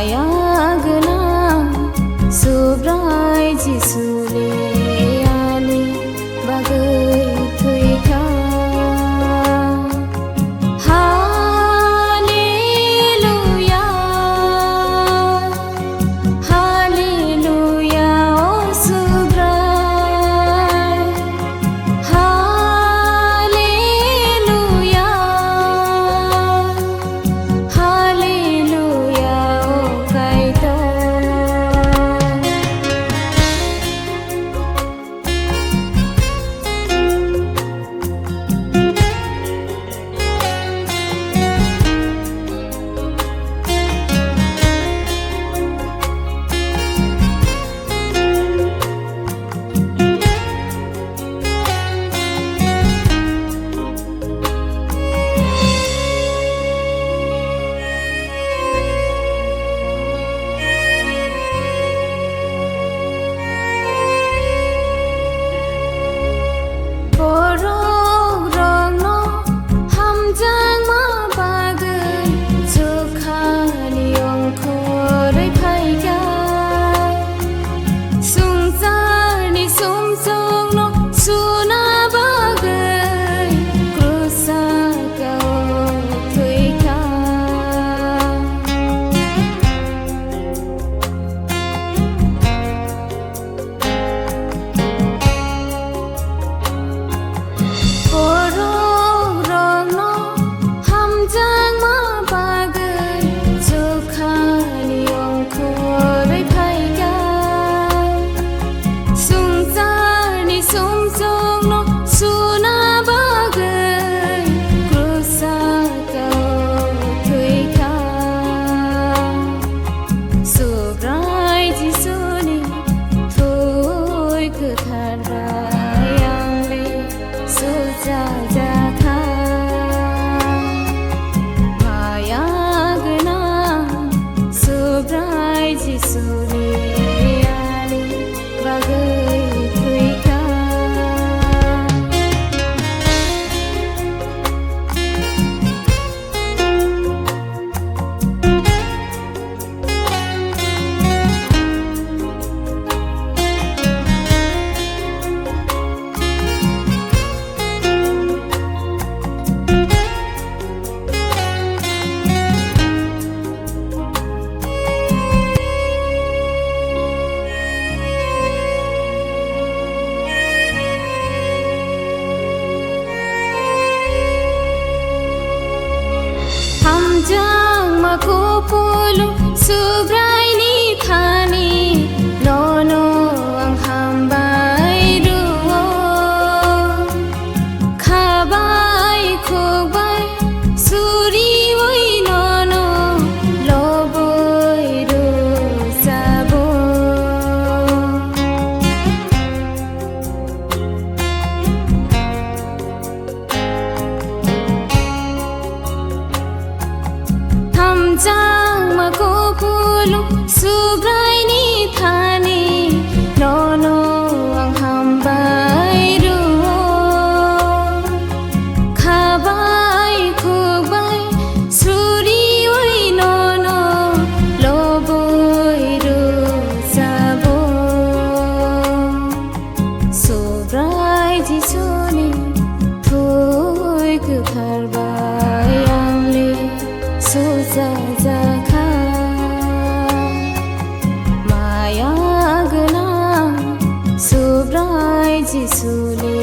माया गोनां सुब्राय जिसुले आंनि बागै थैखा हालेलुया हालेलुया ओ सुब्राय हालेलुया हालेलुया ओ कायदा Kupulu subrai ni thani nono ang hambai duo khabai khobai suri oi nono loboi ru sabo Jang makupulu subrai ni thani nono ang hambai ruo khabai khobai suri oi nono loboi ru sabo subrai jisuni thoi ku kharbai angle soja jaka maya gonaं subrai jisule